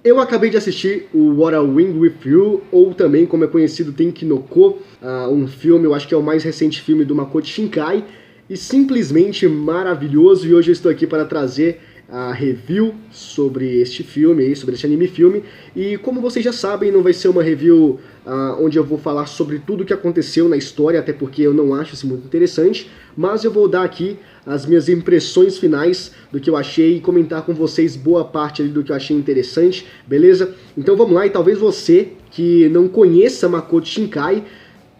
Eu acabei de assistir o What a Wind With You, ou também como é conhecido Tenki no Ko, um filme, eu acho que é o mais recente filme do Makoto Shinkai, e simplesmente maravilhoso, e hoje eu estou aqui para trazer a review sobre este filme, sobre este anime filme, e como vocês já sabem, não vai ser uma review onde eu vou falar sobre tudo o que aconteceu na história, até porque eu não acho isso muito interessante, mas eu vou dar aqui as minhas impressões finais do que eu achei e comentar com vocês boa parte ali do que eu achei interessante, beleza? Então vamos lá, e talvez você que não conheça Makoto Shinkai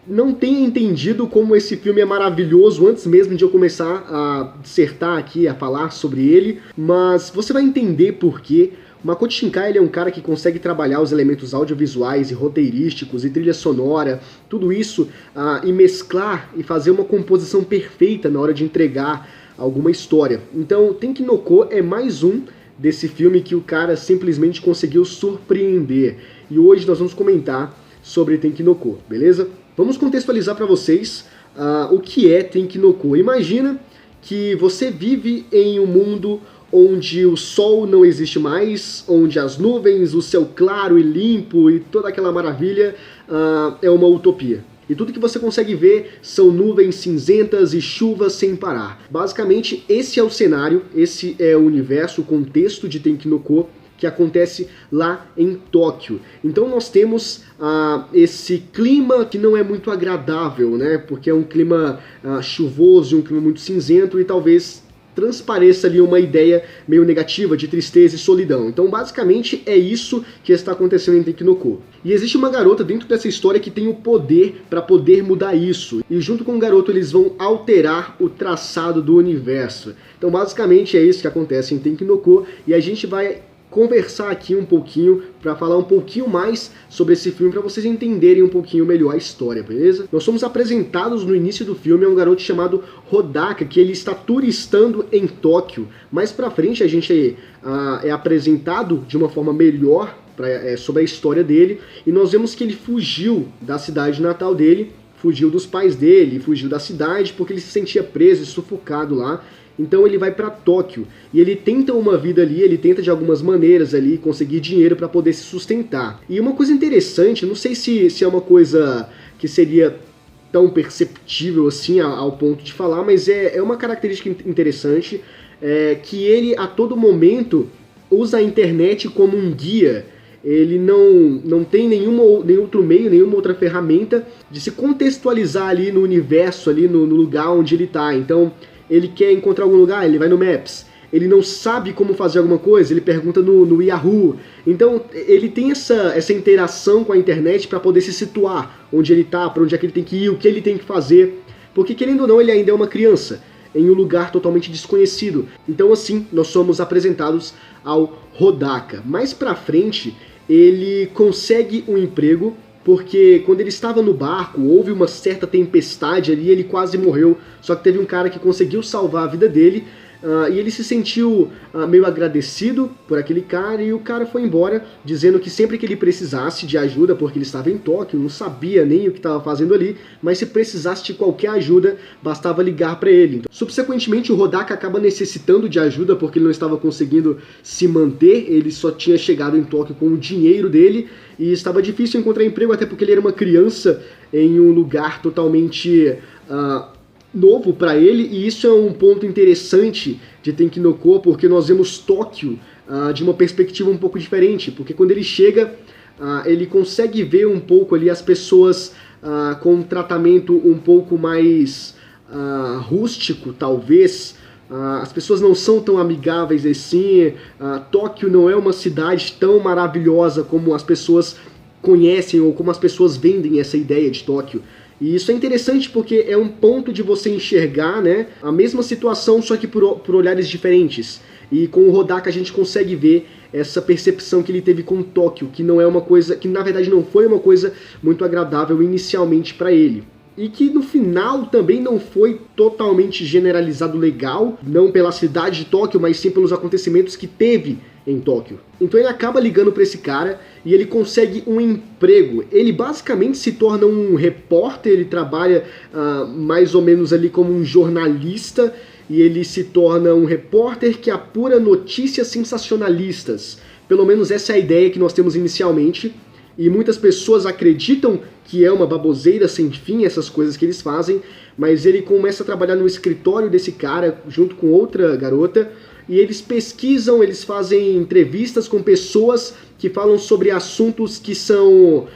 não tenha entendido como esse filme é maravilhoso antes mesmo de eu começar a dissertar aqui, a falar sobre ele, mas você vai entender por quê. O Makoto Shinkai ele é um cara que consegue trabalhar os elementos audiovisuais e roteirísticos e trilha sonora, tudo isso, e mesclar e fazer uma composição perfeita na hora de entregar alguma história. Então, Tenki no Ko é mais um desse filme que o cara simplesmente conseguiu surpreender. E hoje nós vamos comentar sobre Tenki no Ko, beleza? Vamos contextualizar para vocês o que é Tenki no Ko. Imagina que você vive em um mundo onde o sol não existe mais, onde as nuvens, o céu claro e limpo e toda aquela maravilha é uma utopia. E tudo que você consegue ver são nuvens cinzentas e chuvas sem parar. Basicamente, esse é o cenário, esse é o universo, o contexto de Tenki no Ko, que acontece lá em Tóquio. Então nós temos esse clima que não é muito agradável, né? Porque é um clima chuvoso, um clima muito cinzento e talvez transpareça ali uma ideia meio negativa de tristeza e solidão. Então basicamente é isso que está acontecendo em Tenki no Ko. E existe uma garota dentro dessa história que tem o poder para poder mudar isso. E junto com o garoto eles vão alterar o traçado do universo. Então basicamente é isso que acontece em Tenki no Ko e a gente vai conversar aqui um pouquinho, para falar um pouquinho mais sobre esse filme, para vocês entenderem um pouquinho melhor a história, beleza? Nós somos apresentados no início do filme a um garoto chamado Hodaka, que ele está turistando em Tóquio. Mais pra frente a gente é apresentado de uma forma melhor sobre a história dele, e nós vemos que ele fugiu da cidade natal dele, fugiu dos pais dele, fugiu da cidade, porque ele se sentia preso e sufocado lá. Então ele vai para Tóquio e ele tenta uma vida ali, ele tenta de algumas maneiras ali conseguir dinheiro para poder se sustentar. E uma coisa interessante, não sei se é uma coisa que seria tão perceptível assim ao ponto de falar, mas é uma característica interessante, que ele a todo momento usa a internet como um guia. Ele não tem nenhum outro meio, nenhuma outra ferramenta de se contextualizar ali no universo, ali no lugar onde ele está. Então ele quer encontrar algum lugar, ele vai no Maps. Ele não sabe como fazer alguma coisa, ele pergunta no Yahoo. Então ele tem essa interação com a internet para poder se situar onde ele está, para onde é que ele tem que ir, o que ele tem que fazer. Porque querendo ou não, ele ainda é uma criança, em um lugar totalmente desconhecido. Então assim, nós somos apresentados ao Hodaka. Mais pra frente, ele consegue um emprego, porque quando ele estava no barco, houve uma certa tempestade ali, ele quase morreu, só que teve um cara que conseguiu salvar a vida dele, e ele se sentiu meio agradecido por aquele cara, e o cara foi embora, dizendo que sempre que ele precisasse de ajuda, porque ele estava em Tóquio, não sabia nem o que estava fazendo ali, mas se precisasse de qualquer ajuda, bastava ligar para ele. Então, subsequentemente, o Hodaka acaba necessitando de ajuda, porque ele não estava conseguindo se manter, ele só tinha chegado em Tóquio com o dinheiro dele, e estava difícil encontrar emprego, até porque ele era uma criança em um lugar totalmente novo para ele, e isso é um ponto interessante de Tenki no Ko, porque nós vemos Tóquio de uma perspectiva um pouco diferente, porque quando ele chega, ele consegue ver um pouco ali as pessoas com um tratamento um pouco mais rústico, talvez. As pessoas não são tão amigáveis assim, Tóquio não é uma cidade tão maravilhosa como as pessoas conhecem ou como as pessoas vendem essa ideia de Tóquio. E isso é interessante porque é um ponto de você enxergar, né, a mesma situação, só que por olhares diferentes. E com o Hodaka a gente consegue ver essa percepção que ele teve com Tóquio, que não é uma coisa, que na verdade não foi uma coisa muito agradável inicialmente para ele. E que no final também não foi totalmente generalizado legal, não pela cidade de Tóquio, mas sim pelos acontecimentos que teve em Tóquio. Então ele acaba ligando para esse cara e ele consegue um emprego. Ele basicamente se torna um repórter, ele trabalha mais ou menos ali como um jornalista, e ele se torna um repórter que apura notícias sensacionalistas, Pelo menos essa é a ideia que nós temos inicialmente, e muitas pessoas acreditam que é uma baboseira sem fim essas coisas que eles fazem, mas ele começa a trabalhar no escritório desse cara junto com outra garota, e eles pesquisam, eles fazem entrevistas com pessoas que falam sobre assuntos que são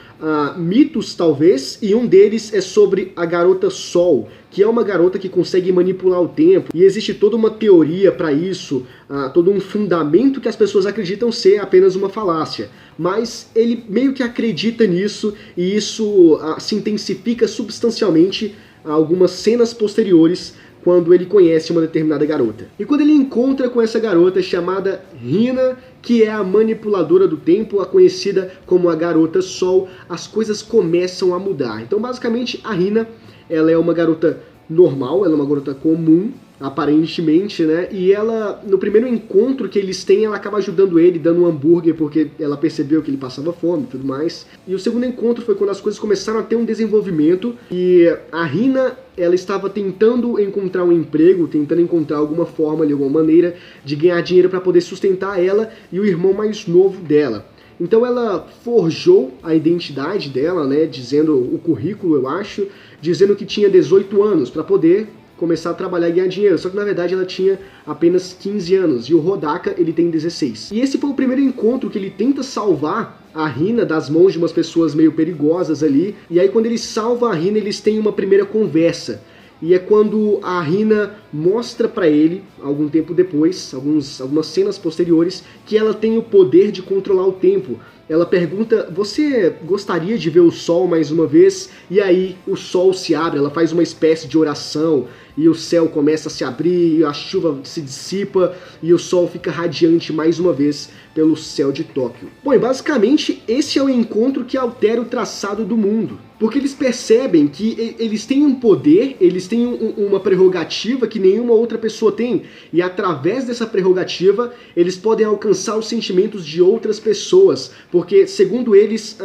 mitos, talvez, e um deles é sobre a garota Sol, que é uma garota que consegue manipular o tempo, e existe toda uma teoria para isso, todo um fundamento que as pessoas acreditam ser apenas uma falácia. Mas ele meio que acredita nisso, e isso se intensifica substancialmente algumas cenas posteriores, quando ele conhece uma determinada garota. E quando ele encontra com essa garota chamada Hina, que é a manipuladora do tempo, a conhecida como a garota Sol, as coisas começam a mudar. Então, basicamente, a Hina, ela é uma garota normal, ela é uma garota comum, aparentemente, né? E ela, no primeiro encontro que eles têm, ela acaba ajudando ele, dando um hambúrguer, porque ela percebeu que ele passava fome e tudo mais. E o segundo encontro foi quando as coisas começaram a ter um desenvolvimento, e a Hina, ela estava tentando encontrar um emprego, tentando encontrar alguma forma, de alguma maneira, de ganhar dinheiro para poder sustentar ela e o irmão mais novo dela. Então ela forjou a identidade dela, né, dizendo o currículo, eu acho, dizendo que tinha 18 anos para poder começar a trabalhar e ganhar dinheiro, só que na verdade ela tinha apenas 15 anos, e o Hodaka, ele tem 16. E esse foi o primeiro encontro que ele tenta salvar a Hina das mãos de umas pessoas meio perigosas ali, e aí quando ele salva a Hina, eles têm uma primeira conversa. E é quando a Hina mostra pra ele, algum tempo depois, algumas cenas posteriores, que ela tem o poder de controlar o tempo. Ela pergunta, você gostaria de ver o sol mais uma vez? E aí o sol se abre, ela faz uma espécie de oração, e o céu começa a se abrir, e a chuva se dissipa, e o sol fica radiante mais uma vez pelo céu de Tóquio. Bom, e basicamente esse é o encontro que altera o traçado do mundo. Porque eles percebem que eles têm um poder, eles têm uma prerrogativa que nenhuma outra pessoa tem. E através dessa prerrogativa, eles podem alcançar os sentimentos de outras pessoas. Porque, segundo eles,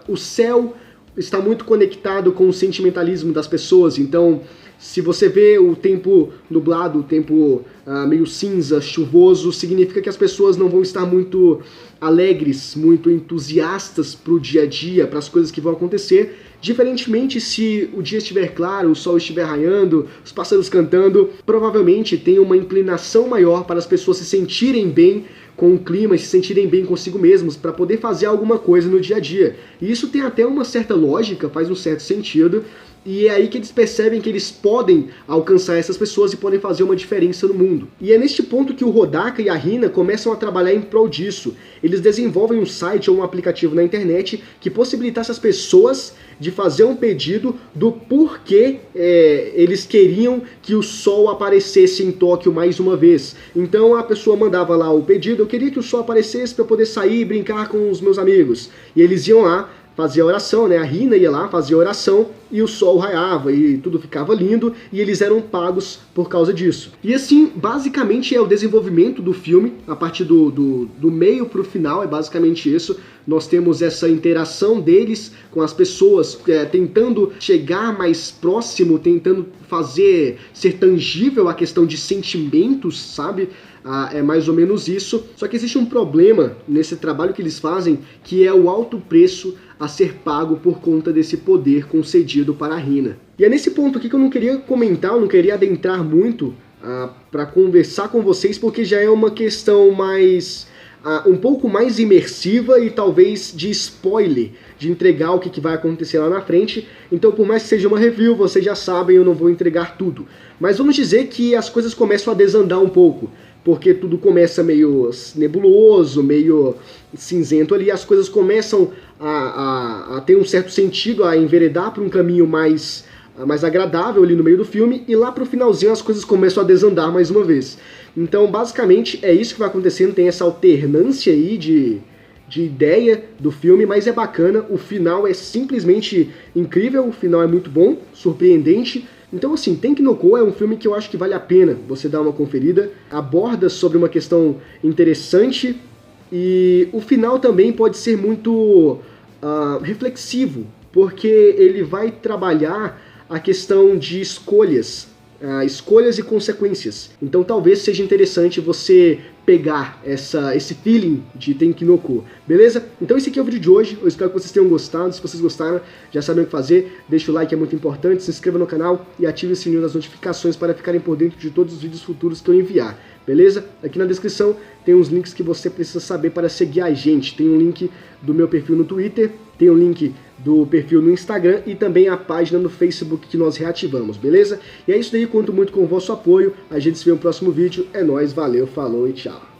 o céu está muito conectado com o sentimentalismo das pessoas. Então, se você vê o tempo nublado, o tempo meio cinza, chuvoso, significa que as pessoas não vão estar muito alegres, muito entusiastas para o dia a dia, para as coisas que vão acontecer. Diferentemente, se o dia estiver claro, o sol estiver raiando, os pássaros cantando, provavelmente tem uma inclinação maior para as pessoas se sentirem bem com o clima e se sentirem bem consigo mesmos para poder fazer alguma coisa no dia a dia. E isso tem até uma certa lógica, faz um certo sentido, e é aí que eles percebem que eles podem alcançar essas pessoas e podem fazer uma diferença no mundo. E é neste ponto que o Hodaka e a Hina começam a trabalhar em prol disso. Eles desenvolvem um site ou um aplicativo na internet que possibilitasse as pessoas de fazer um pedido do porquê eles queriam que o sol aparecesse em Tóquio mais uma vez. Então a pessoa mandava lá o pedido, eu queria que o sol aparecesse para eu poder sair e brincar com os meus amigos. E eles iam lá, fazia a oração, né? A Hina ia lá, fazia a oração, e o sol raiava, e tudo ficava lindo, e eles eram pagos por causa disso. E assim, basicamente é o desenvolvimento do filme, a partir do meio pro final, é basicamente isso. Nós temos essa interação deles com as pessoas, tentando chegar mais próximo, tentando fazer ser tangível a questão de sentimentos, sabe? É mais ou menos isso. Só que existe um problema nesse trabalho que eles fazem, que é o alto preço a ser pago por conta desse poder concedido para a Hina. E é nesse ponto aqui que eu não queria comentar, eu não queria adentrar muito para conversar com vocês, porque já é uma questão mais um pouco mais imersiva e talvez de spoiler, de entregar o que vai acontecer lá na frente. Então, por mais que seja uma review, vocês já sabem, eu não vou entregar tudo. Mas vamos dizer que as coisas começam a desandar um pouco, porque tudo começa meio nebuloso, meio cinzento ali, as coisas começam a ter um certo sentido, a enveredar para um caminho mais agradável ali no meio do filme, e lá pro finalzinho as coisas começam a desandar mais uma vez. Então, basicamente, é isso que vai acontecendo, tem essa alternância aí de ideia do filme, mas é bacana, o final é simplesmente incrível, o final é muito bom, surpreendente. Então, assim, Tenki no Ko é um filme que eu acho que vale a pena você dar uma conferida, aborda sobre uma questão interessante, e o final também pode ser muito reflexivo, porque ele vai trabalhar a questão de escolhas e consequências. Então talvez seja interessante você pegar esse feeling de Tenkinoko, beleza? Então esse aqui é o vídeo de hoje, eu espero que vocês tenham gostado. Se vocês gostaram, já sabem o que fazer, deixa o like, é muito importante, se inscreva no canal e ative o sininho das notificações para ficarem por dentro de todos os vídeos futuros que eu enviar, beleza? Aqui na descrição tem uns links que você precisa saber para seguir a gente. Tem um link do meu perfil no Twitter, tem um link do perfil no Instagram e também a página no Facebook que nós reativamos, beleza? E é isso daí, conto muito com o vosso apoio, a gente se vê no próximo vídeo, é nóis, valeu, falou e tchau!